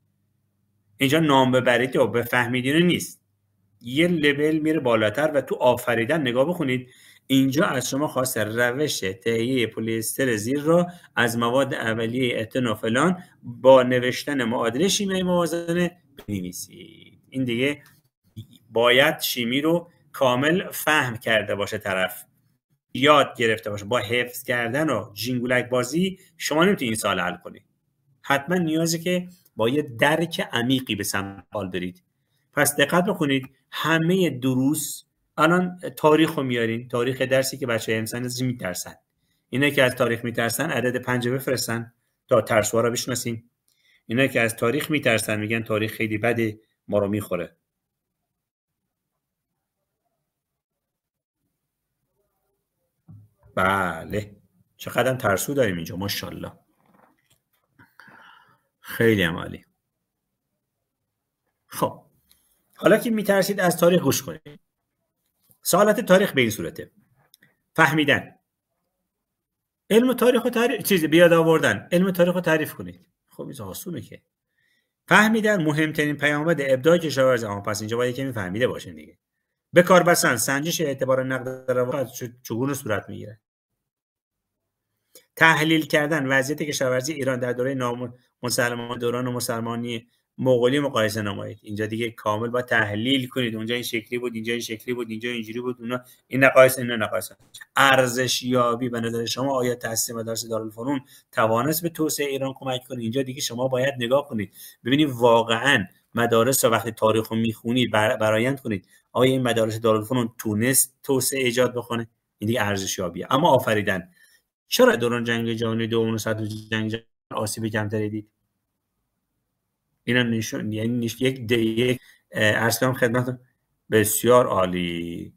اینجا نام ببرید و بفهمیدین نیست، یه لول میره بالاتر و تو آفریدن نگاه بکنید. اینجا از شما خواسته روش تهیه پلی‌استر زیر را از مواد اولیه اتن و فلان با نوشتن معادله شیمیایی موازنه بنویسید. این دیگه باید شیمی رو کامل فهم کرده باشه طرف، یاد گرفته باشه. با حفظ کردن و جینگولک بازی شما نمیتونید این سوال حل کنید. حتما نیازه که با یه درک عمیقی به سمت حال برید. پس دقت بکنید، همه دروس الان تاریخ رو میارین، تاریخ درسی که بچه انسان ازش میترسن. اینا که از تاریخ میترسن عدد 5 بفرستن تا ترسوها رو بشناسیم. اینا که از تاریخ میترسن میگن تاریخ خیلی بده، ما رو میخوره. بله، چقدر ترسو داریم اینجا ماشاءالله. خیلی عالی. خب حالا که میترسید از تاریخ گوش کنید. سوالات تاریخ به این صورته: فهمیدن، علم تاریخ و تعریف، بیاد آوردن، علم تاریخ رو تعریف کنید. خب این آسونه که. فهمیدن مهمترین پیامد ابداع کشاورز. پس اینجا باید کمی فهمیده باشین دیگه. به کار بستن، سنجش اعتبار نقد رواقع چگونه صورت میگیره. تحلیل کردن وضعیت کشاورزی ایران در دوره مسلمان، دوران مسلمانی مغولی مقایسه نمایید. اینجا دیگه کامل با تحلیل کنید، اونجا این شکلی بود، اینجا این شکلی بود، اینجا اینجوری بود، اونا این نقایص، اینا نقایص. ارزشیابی به نظر شما آیا تأسیس مدارس دارالفنون توانست به توسعه ایران کمک کنه؟ اینجا دیگه شما باید نگاه کنید ببینید واقعا مدارس رو وقتی تاریخ رو میخونید برآیند کنید آیا این مدارس دارالفنون تونست توسعه ایجاد بکنه؟ این دیگه ارزشیابیه. اما آفریدن، چرا دوران جنگ جهانی دوم و صدر جنگ جهانی آسیب کمتری دید؟ اینا نشون، یعنی یک ارسلان خدمت بسیار عالی.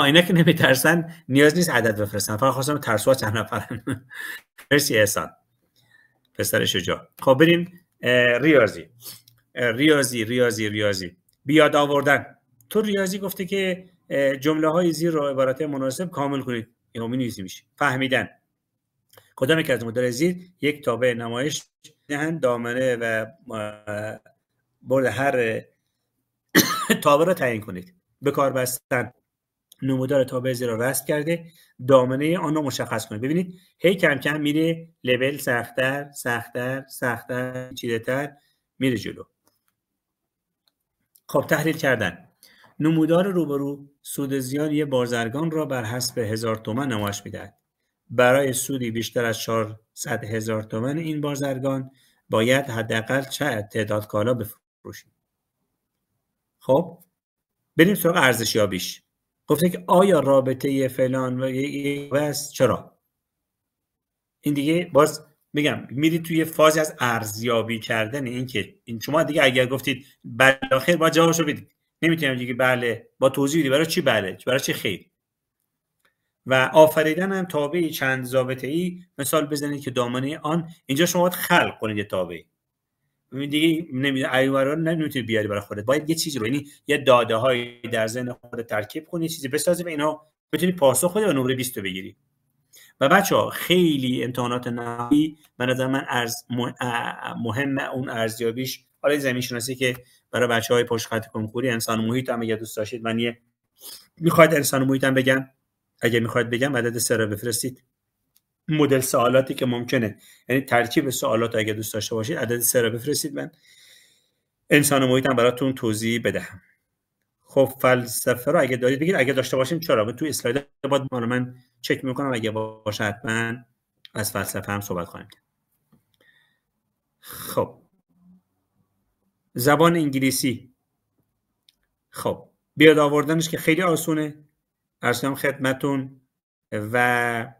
اینا که نمیترسن نیاز نیست عدد بفرستن، فقط خواستم ترسوها چند نفرن. مرسی احسان پسر شجاع. خب بریم ریاضی بیاد آوردن. تو ریاضی گفته که جمله های زیر رو عبارات مناسب کامل کنید. اینو می‌نویسیم میشه. فهمیدن، کدام یک از مدل زیر یک تابع نمایش دهند، دامنه و برد هر تابع را تعیین کنید. به کار بستن، نمودار تابع زیر را رسم کرده، دامنه آن را مشخص کنید. ببینید هی کم کم میره لول سخت‌تر چیده‌تر میره جلو. خب تحلیل کردن، نمودار روبرو سود زیان یک بازرگان را بر حسب 1000 تومان نمایش میدهد. برای سودی بیشتر از 400,000 تومان این بازرگان باید حداقل چه تعداد کالا بفروشید. خب بریم سراغ ارزشیابیش. گفته که آیا رابطه فلان و بس چرا؟ این دیگه باز میگم میرید توی فازی از ارزیابی کردن. این که این شما دیگه اگر گفتید بله خیر باید جوابشو بدید. نمیتونم دیگه بله با توضیح بدید برای چی بله برای چی خیر. و آفریدن هم تابعی چند ضابطه‌ای مثال بزنید که دامنه آن، اینجا شما باید خلق کنید یه تابع. دیگه نمیدونی ایوارا نمیتونی بیاری برای خودت، باید یه چیزی رو، یعنی یه داده های در ذهن خودت ترکیب کنی، یه چیزی بسازی به اینا بتونی پاسخ بدی و نمره 20 بگیری. و بچه‌ها خیلی امتحانات نهایی به نظر من مهم اون ارزیابیش. حالا زمین شناسی که برای بچه‌های پشت خط کنکوری انسان محیط هم اگه دوست داشتید، من میخواید انسان محیط هم بگم، اگه میخواید بگم عدد 3 رو بفرستید. مدل سوالاتی که ممکنه، یعنی ترکیب سوالات اگه دوست داشته باشید عدد 3 رو بفرستید، من انسان محیط هم براتون توضیح بدهم. خب فلسفه رو اگه دارید بگید، اگه داشته باشیم چرا؟ تو اسلاید بعد من چک میکنم، اگه باشه حتما از فلسفه هم صحبت خواهیم کرد. خب زبان انگلیسی، خب بیاد آوردنش که خیلی آسونه، ارسام خدمتون. و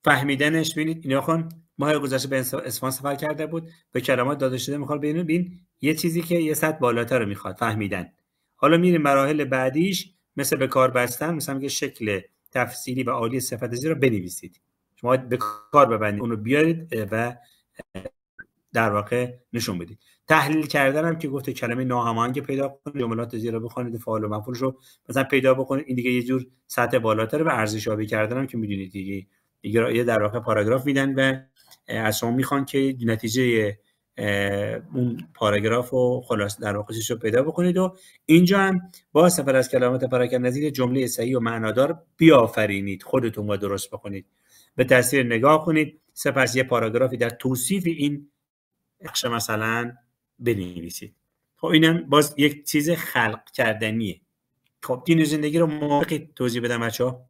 فهمیدنش ببینید اینا خون ماه گذشته به اصفهان سفر کرده بود، به کلمات داده شده میخواد ببین یه چیزی که یه سطح بالاتر رو میخواد فهمیدن. حالا میریم مراحل بعدیش، مثل به کار بستن، مثلا میگه شکل تفصیلی و عالی صفت زیر رو بنویسید. شما به کار ببندید، اون رو بیارید و در واقع نشون بدید. تحلیل کردن هم که گفته کلمه ناهماهنگ پیدا کنید، جملات زیر رو بخونید، فاعل و مفعولش رو مثلا پیدا بکنید. این دیگه یه جور سطح بالاتر. و ارزشیابی کردن هم که میدونید دیگه یه در واقع پاراگراف میدن و از شما میخوان که نتیجه اون پاراگراف و خلاص در واقع رو پیدا بکنید. و اینجا هم با استفاده از کلمات پراکنده جمله صحیح و معنادار بیافرینید، خودتون با درست بکنید، به تصویر نگاه کنید، سپس یه پاراگرافی در توصیف این بخش مثلا بنویسید. خب اینم باز یک چیز خلق کردنیه. خب دین و زندگی رو موافقی توضیح بدم بچه‌ها؟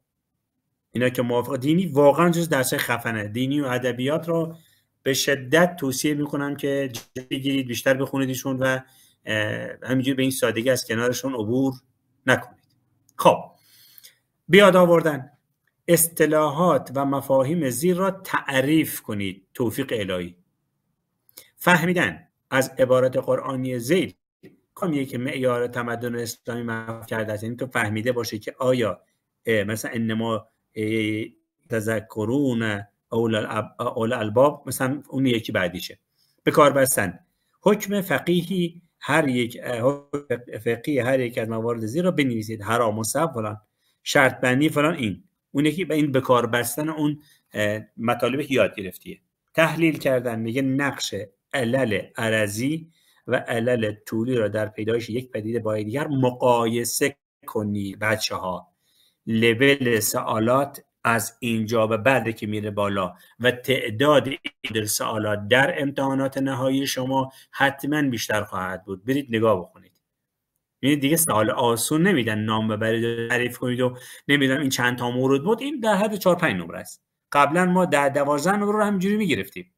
اینا که موافق دینی واقعا جز درسای خفنه. دینی و ادبیات رو به شدت توصیه میکنم که بگیرید، بیشتر بخونیدشون و همینجوری به این سادگی از کنارشون عبور نکنید. خب بیاد آوردن اصطلاحات و مفاهیم زیر را تعریف کنید. توفیق الهی. فهمیدن از عبارت قرآنی زید کامیه که معیار تمدن اسلامی معرف کرده است. یعنی تو فهمیده باشه که آیا مثلا انما تذکرون اول الباب مثلا اون یکی بعدیشه. به کار بستن حکم فقیهی هر یک از موارد زیر را بنویسید. حرام و صب فلان، شرط بندی فلان. این اون یکی به این به کار بستن اون مطالب یاد گرفتیه. تحلیل کردن میگه نقش علل عرضی و علل طولی را در پیدایش یک پدیده با دیگر مقایسه کنی. بچه‌ها لول سوالات از اینجا به بعد که میره بالا و تعداد این سوالات در امتحانات نهایی شما حتما بیشتر خواهد بود. برید نگاه بکنید. یعنی دیگه سوال آسون نمیدن نام ببرید تعریف کنید و نمیدونم این چند تا مورد بود. این در حد 4 5 نمره است. قبلا ما 10 12 نمره رو همینجوری میگرفتیم.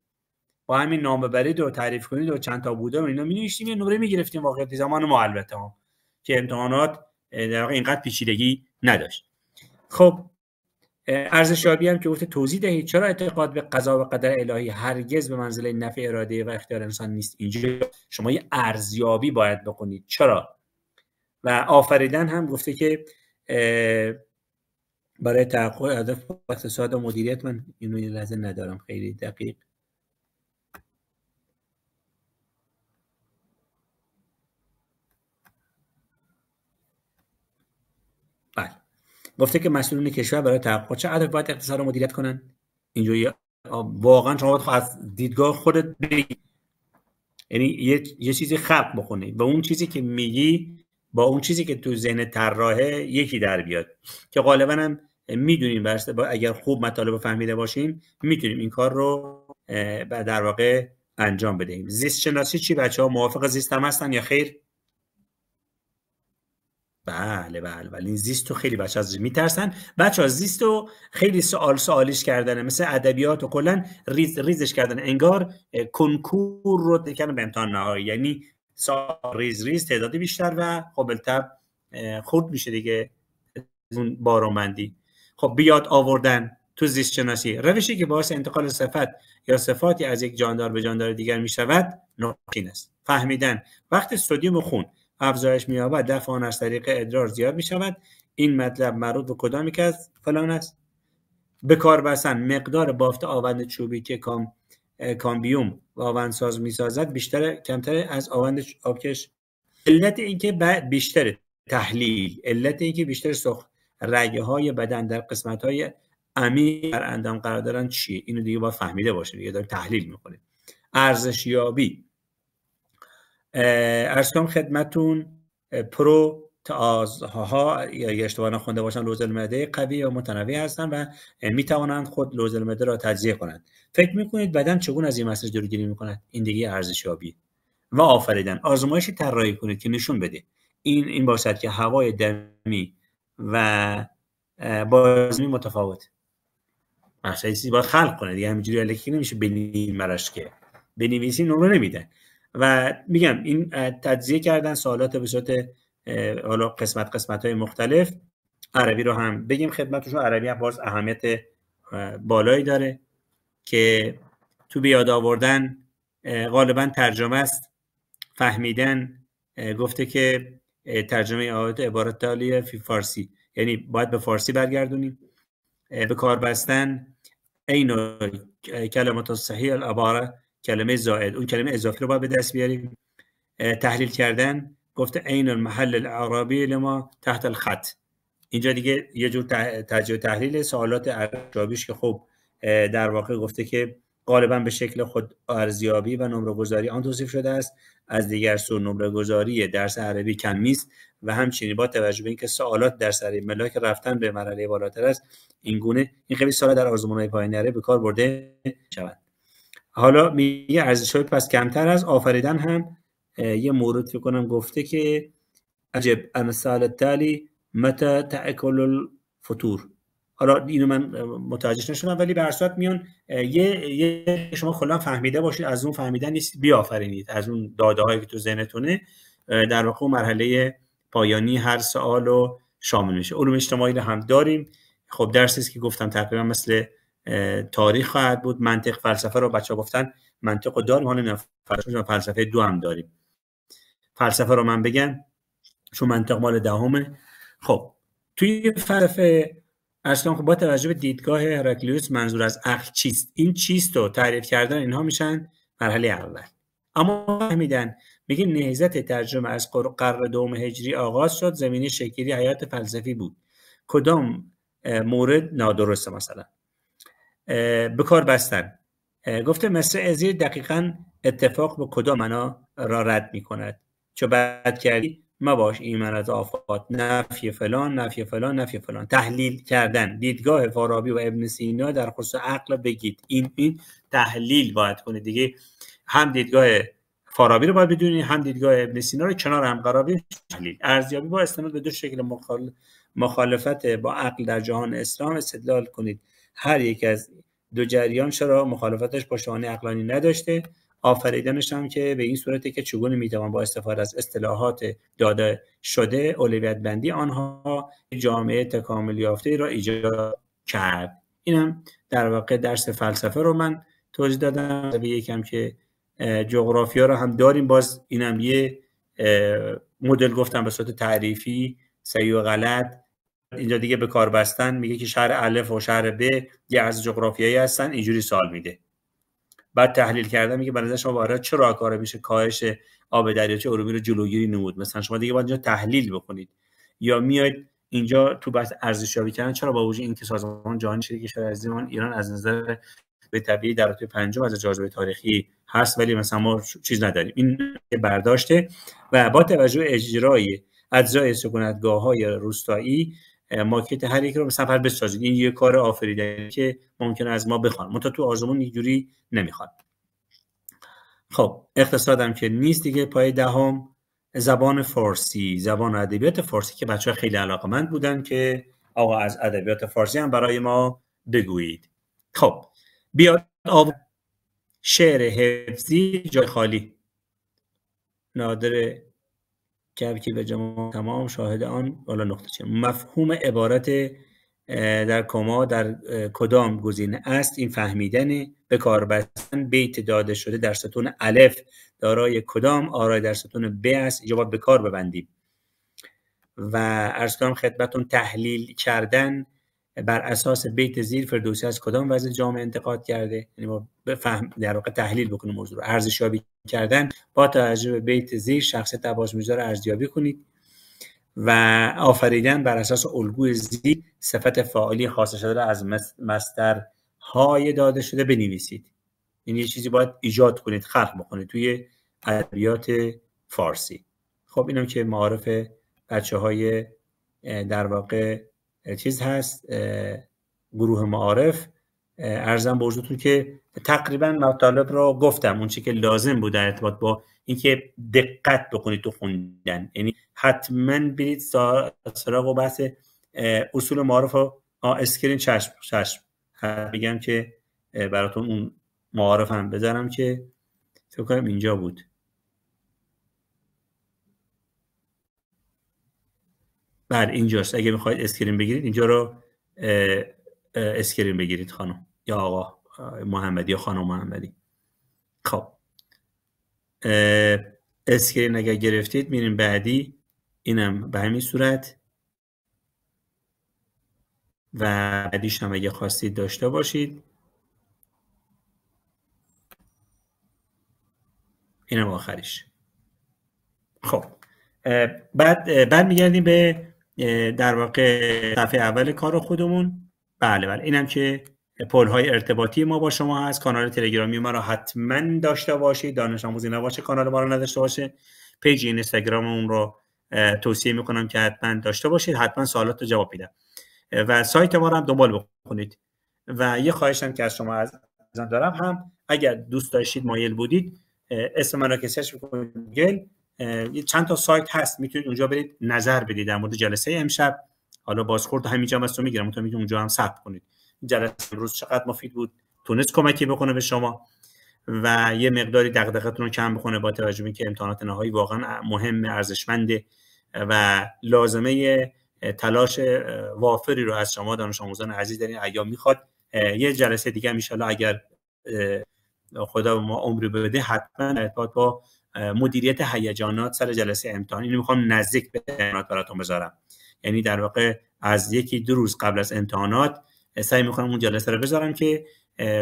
با همین نام ببرید و تعریف کنید و چند تا بوده و اینا می‌نوشتیم، یه نمره میگرفتیم. واقعیت زمان ما البته که امتحانات در واقع اینقدر پیچیدگی نداشت. خب ارزشیابی هم که گفته توضیح دهید چرا اعتقاد به قضا و قدر الهی هرگز به منزله نفع اراده و اختیار انسان نیست. اینجا شما یه ارزیابی باید بکنید چرا. و آفریدن هم گفته که برای تحقق هدف اقتصاد و مدیریت، من اینو یه لحظه ندارم خیلی دقیق، بله گفته که مسئولین کشور برای تحقق چه هدف باید اقتصاد و مدیریت کنن. اینجوری واقعا شما باید از دیدگاه خودت بگی، یعنی یه چیزی خلق بکنی و اون چیزی که میگی با اون چیزی که تو ذهن طراحه یکی در بیاد. که غالبا هم میدونیم اگر خوب مطالب فهمیده باشیم میتونیم این کار رو در واقع انجام بدهیم. زیست شناسی چی بچه‌ها؟ موافق زیست هم هستن یا خیر؟ بله ولی زیستو خیلی بچه‌ها از میترسن. بچه‌ها زیستو خیلی سوالیش کردنه، مثل ادبیات و کلا ریزش کردن، انگار کنکور رو دکن به امتحان نهایی. یعنی ریز تعدادی بیشتر و خب البته خورد میشه دیگه اون بارامندی. خب بیاد آوردن تو زیست شناسی روشی که باعث انتقال صفت یا صفاتی از یک جاندار به جاندار دیگر میشود نوشین است. فهمیدن وقتی سدیم خون افزایش می‌یابد دفع آن از طریق ادرار زیاد می‌شود. این مطلب مربوط به کدامی که از فلان است. به کار بستن مقدار بافت آوند چوبی که کامبیوم و آوندساز می‌سازد کمتر از آوند آبکش. علت اینکه بیشتر تحلیل، علت اینکه بیشتر رگه‌های بدن در قسمت‌های عمیق در اندام قرار دارن چیه؟ اینو دیگه باید فهمیده باشه دیگه، داریم تحلیل می‌کنیم. ارزشیابی ارسام خدمتون پروتئازها یا اشتباه نخونده باشن لوز المعده قوی و متنوع هستند و میتوانند خود لوز المعده را تجزیه کنند. فکر میکنید بدن چگونه از این مسئله جلوگیری میکند؟ این دیگه ارزشیابی. و آفریدن آزمایشی طراحی کنید که نشون بده این باشد که هوای دمی و بازمی متفاوت. مسئله باید خلق کنه دیگه، همینجوری الکی نمیشه بنویسین که بنویسین نمره نمیدن. و میگم این تجزیه کردن سوالات به صورت حالا قسمت‌های مختلف. عربی رو هم بگیم خدمتتون، عربی هم باز اهمیت بالایی داره که تو بیاد آوردن غالبا ترجمه است. فهمیدن گفته که ترجمه آیات عبارت تالیه فی فارسی، یعنی باید به فارسی برگردونیم. به کار بستن اینو کلمات صحیح العباره، کلمه زائد، اون کلمه اضافی رو باید به دست بیاریم. تحلیل کردن گفته عین المحل الاعرابی لما تحت الخط. اینجا دیگه یه جور تجزیه تحلیل سوالات ارزیابیش که خب در واقع گفته که غالبا به شکل خود ارزیابی و نمره گذاری آن توصیف شده است، از دیگر سو نمره گذاری درس عربی کمی است و همچنین با توجه به اینکه سوالات در سری ملاک رفتن به مرحله بالاتر است این گونه این قبیل سوالات در آزمون‌های پایانی عربی به کار برده شود. حالا میگه ارزش‌های پس کمتر از آفریدن هم یه مورد فکر کنم گفته که عجب امثال التالی متى تأکل الفطور. حالا اینو من متوجه نشدم ولی به هر صورت میون یه شما کلا فهمیده باشید، از اون فهمیدن نیست بیافرینید، از اون داده هایی که تو ذهنتونه در واقع مرحله پایانی هر سوال رو شامل میشه. علوم اجتماعی رو هم داریم. خب درسی است که گفتم تقریبا مثل تاریخ خواهد بود. منطق فلسفه رو بچه‌ها گفتن منطق رو داریم، حالا فلسفه 2 هم داریم. فلسفه رو من بگم چون منطق مال دهمه. خب توی فلسفه اصلا با توجه به دیدگاه هراکلیوس منظور از عقل چیست، این چیست رو تعریف کردن اینها میشن مرحله اول. اما فهمیدن میگه نهضت ترجمه از قرن دوم هجری آغاز شد، زمینه شکلی حیات فلسفی بود. کدام مورد نادرسته؟ مثلا به کار بستن. گفته مصرع زیر دقیقاً اتفاق به کدام معنا را رد میکند؟ چو بد کردی مباش ایمن از آفات، نفی فلان نفی فلان نفی فلان. تحلیل کردن دیدگاه فارابی و ابن سینا در خصوص عقل بگید. این تحلیل باید کنید دیگه. هم دیدگاه فارابی رو باید بدونید، هم دیدگاه ابن سینا رو کنار هم قرار بدید. تحلیل ارزیابی با استناد به دو شکل مخالفت با عقل در جهان اسلام استدلال کنید. هر یک از دو جریان چرا مخالفتش با شانه عقلانی نداشته. آفریدنش هم که به این صورته که چگونه میتوان با استفاده از اصطلاحات داده شده اولویت بندی آنها جامعه تکامل یافته را ایجاد کرد. اینم در واقع درس فلسفه رو من توضیح دادم. یکم که جغرافیا رو هم داریم، باز اینم یه مدل گفتم به صورت تعریفی صحیح و غلط. اینجا دیگه به کار بستن میگه که شهر الف و شهر ب یه از جغرافیایی هستن، اینجوری سوال میده. بعد تحلیل کردن میگه به نظر شما وارد چه راهکاری میشه کاهش آب دریاچه ارومیه رو جلوگیری نمود. مثلا شما دیگه باید اینجا تحلیل بکنید، یا میاید اینجا تو بحث ارزشیابی کردن چرا با وجود اینکه سازمان جهانی شریک کشور عزیزمان ایران از نظر به طبیعی در رتبه پنجم از جاذبه تاریخی هست ولی مثلا ما چیز نداریم. این برداشته و با توجه اجرای اجزای سکونتگاه‌های روستایی ماکت هر یک رو مثلا پر بسازید. این یه کار آفریدنی که ممکنه از ما بخوان، منتها تو آزمون اینجوری نمیخواد. خب اقتصادم که نیست دیگه. پای دهم زبان فارسی، زبان ادبیات فارسی که بچه‌ها خیلی علاقه‌مند بودن که آقا از ادبیات فارسی هم برای ما بگویید. خب بیاد شعر حفظی جای خالی. نادر که به جمع تمام شاهد آن بالا نقطه چه مفهوم عبارت در کما در کدام گزینه است؟ این فهمیدن. به کار بستن بیت داده شده در ستون الف دارای کدام آرای در ستون ب است؟ اینجا باید به کار ببندیم. و عرض کنم خدمتتون تحلیل کردن بر اساس بیت زیر فردوسی از کدام وضع جامعه انتقاد کرده، یعنی ما بفهم در واقع تحلیل بکنیم موضوع رو. ارزشیابی کردن با توجه به بیت زیر شخصیت عباس میرزا رو ارزیابی کنید. و آفریدن بر اساس الگوی زیر صفت فاعلی خاصه شده را از مصدرهای داده شده بنویسید. این یه چیزی باید ایجاد کنید، خلق بکنید توی ادبیات فارسی. خب اینم که معارف بچه‌های در واقع چیز هست، گروه معارف. عرضم به حضورتون که تقریبا مطالب رو گفتم، اون چیزی که لازم بود در ارتباط با اینکه دقت بکنید تو خوندن، یعنی حتما برید سراغ و بحث اصول معارف و اسکرین. چشم بگم که براتون اون معارف هم بذارم که فکر کنم اینجا بود. بله اینجاست. اگه میخواید اسکرین بگیرید اینجا رو اسکرین بگیرید خانم یا آقا محمدی یا خانم محمدی. خب اسکرین اگر گرفتید میریم بعدی. اینم به همین صورت و بعدیش هم اگه خواستید داشته باشید. اینم آخریش. خب بعد میگردیم به در واقع صفحه اول کار خودمون. بله اینم که پل‌های ارتباطی ما با شما هست. کانال تلگرامی ما رو حتما داشته باشید. دانش آموزی نباشه کانال ما رو نداشته باشه. پیج اینستاگراممون رو توصیه میکنم که حتما داشته باشید. حتما سوالات رو جواب میدم و سایت ما رو هم دنبال بکنید. و یه خواهشم که از شما عزیزان دارم، هم اگر دوست داشتید مایل بودید اسم من رو که سرچ بکنید گوگل، چند تا سایت هست میتونید اونجا برید نظر بدید در مورد جلسه امشب. حالا بازخورد همینجا هم هستم میگیرم، میتونید اونجا هم ثبت کنید جلسه امروز چقدر مفید بود، تونست کمکی بکنه به شما و یه مقداری دغدغه‌تون رو کم بکنه، با توجه به اینکه امتحانات نهایی واقعا مهم، ارزشمنده و لازمه تلاش وافری رو از شما دانش آموزان عزیز در این ایام میخواد. یه جلسه دیگه ان شاءالله اگر خدا به ما عمری بده حتما ارتباط با مدیریت هیجانات سر جلسه امتحان، اینو میخوام نزدیک به امتحانات براتون بذارم. یعنی در واقع از یکی دو روز قبل از امتحانات سعی میکنم اون جلسه رو بذارم که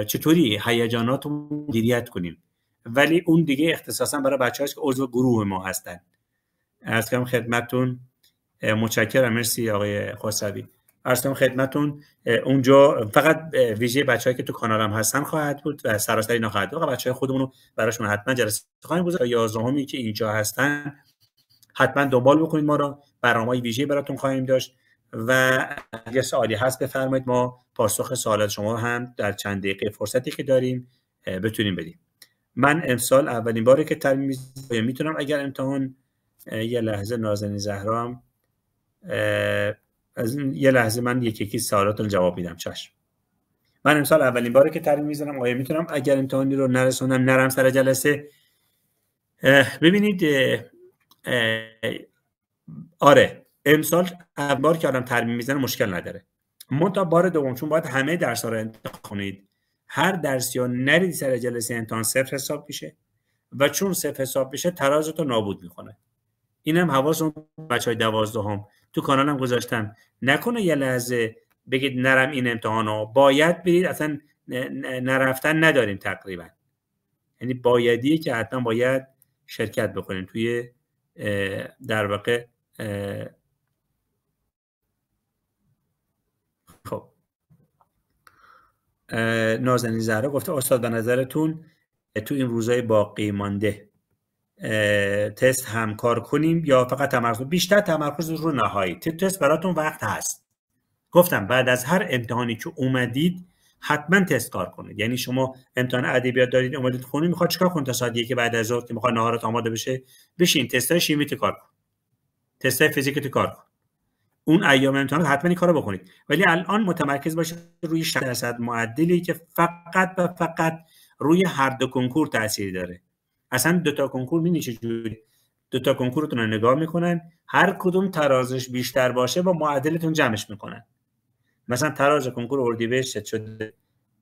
چطوری هیجانات رو مدیریت کنیم، ولی اون دیگه اختصاصا برای بچه‌هاست که عضو گروه ما هستن. عرض کنم خدمتتون متشکرم. مرسی آقای خسروی. عرض کنم خدمتتون اونجا فقط ویژه بچه‌هایی که تو کانالم هستن خواهد بود و سراسری نخواهد بود. بچه‌های خودمون رو براشون حتما جلسه خواهیم گذاشت. 11می که اینجا هستن حتما دنبال بکنید، ما رو برنامه‌های ویژه براتون خواهیم داشت و اگه سوالی هست بفرمایید، ما پاسخ سوالات شما هم در چند دقیقه فرصتی که داریم بتونیم بدیم. من امسال اولین باره که ترمیم میتونم اگر امتحان یه لحظه نازنین زهرا از یه لحظه من یکی سوالاتون جواب میدم. چشم. من امسال اولین باره که ترمیم میزنم، آیا میتونم اگر امتحانی رو نرسونم نرم سر جلسه؟ ببینید آره امسال اول بار که آدم ترمیم میزنه مشکل نداره، منتها بار دوم چون باید همه درس‌ها رو امتحان کنید، هر درسی رو نرید سر جلسه امتحان صفر حساب میشه و چون صفر حساب میشه ترازتو نابود میکنه. اینم حواستون بچهای 12 تو کانالم گذاشتم، نکنه یه لحظه بگید نرم این امتحانو، باید برید، اصلا نرفتن نداریم تقریبا، یعنی بایدیه که حتما باید شرکت بکنیم توی در واقع خب نازنین زهرا گفته استاد به نظرتون تو این روزهای باقی مانده تست همکار کنیم یا فقط تمرکز؟ بیشتر تمرکز رو نهایی. تست براتون وقت هست، گفتم بعد از هر امتحانی که اومدید حتما تست کار کنید. یعنی شما امتحان ادبیات دارید اومدید خونه، میخواد چیکار کنید تا ساعت 1 بعد از ظهر که میخواد ناهارت آماده بشه، بشین تستای شیمی تو کار کن، تستای فیزیک تو کار کن. اون ایام امتحانات حتما این کارو بکنید، ولی الان متمرکز باشید روی 60% معدلی که فقط و فقط روی هر دو کنکور تاثیر داره. اصلا دو تا کنکور می‌بینید چجوری دو تا کنکورتون رو نگاه میکنن، هر کدوم ترازش بیشتر باشه با معدلتون جمعش میکنن. مثلا تراز کنکور اردیبهشت شده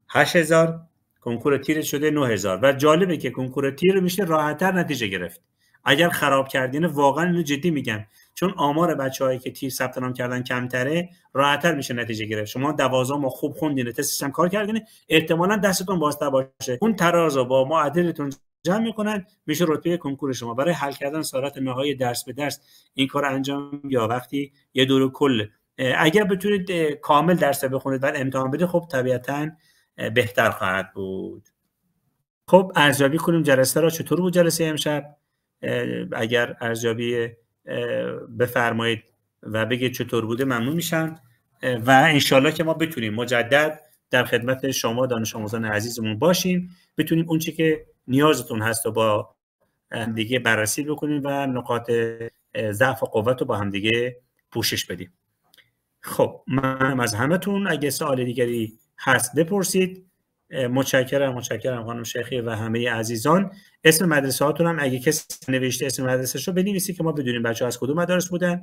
8000، کنکور تیر شده 9000 و جالبه که کنکور تیر میشه راحت‌تر نتیجه گرفت. اگر خراب کردین واقعا اینو جدی میگم، چون آمار بچه‌هایی که تیر ثبت نام کردن کمتره، راحت‌تر میشه نتیجه گرفت. شما 12 ما خوب خوندین، تستش هم کار کردین، احتمالاً دستتون بازتر باشه، اون ترازو با معدلتون جمع میکنن، میشه رتبه کنکور شما. برای حل کردن سوالات نهایی درس به درس این کار انجام یا وقتی یه دور کل اگر بتونید کامل درس بخونید بعد امتحان بدید، خب طبیعتاً بهتر خواهد بود. خب ارزیابی کنیم جلسه را. چطور بود جلسه امشب؟ اگر ارزیابی بفرمایید و بگید چطور بوده ممنون میشم و انشالله که ما بتونیم مجدد در خدمت شما دانش آموزان عزیزمون باشیم، بتونیم اون چی که نیازتون هست و با همدیگه بررسی بکنیم و نقاط ضعف و قوت رو با همدیگه پوشش بدیم. خب من از همتون اگه سوال دیگری هست بپرسید. متشکرم خانم شیخی و همه عزیزان. اسم مدرسه هاتون هم اگه کسی نوشته اسم مدرسه‌شو بنویسید که ما بدونیم بچه‌ها از کدوم مدارس بودن،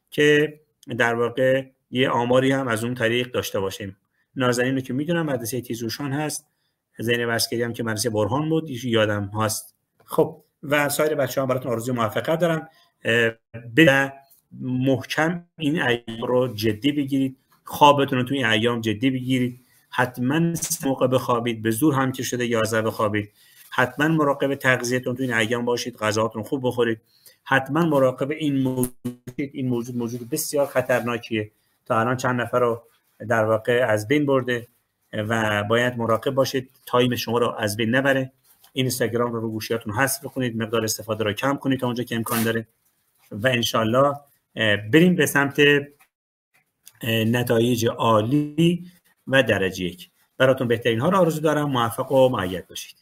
که در واقع یه آماری هم از اون طریق داشته باشیم. نازنین رو که میدونم مدرسه تیزوشان هست، زینب عسکری هم که مدرسه برهان بود یادم هست. خب و سایر بچه‌ها براتون آرزوی موفقیت دارم. به محکم این ایام رو جدی بگیرید، خوابتون رو توی این ایام جدی بگیرید، حتما موقع بخوابید، به زور هم که شده 11 بخوابید، حتما مراقب تغذیه‌تون توی این ایام باشید، غذاهاتون خوب بخورید، حتما مراقب این موجود بسیار خطرناکیه. تا الان چند نفر رو در واقع از بین برده و باید مراقب باشید تایم شما رو از بین نبره. اینستاگرام رو گوشیاتون حذف کنید، مقدار استفاده رو کم کنید تا اونجا که امکان داره و انشالله بریم به سمت نتایج عالی و درجه 1. براتون بهترین ها رو آرزو دارم. موفق و مؤید باشید.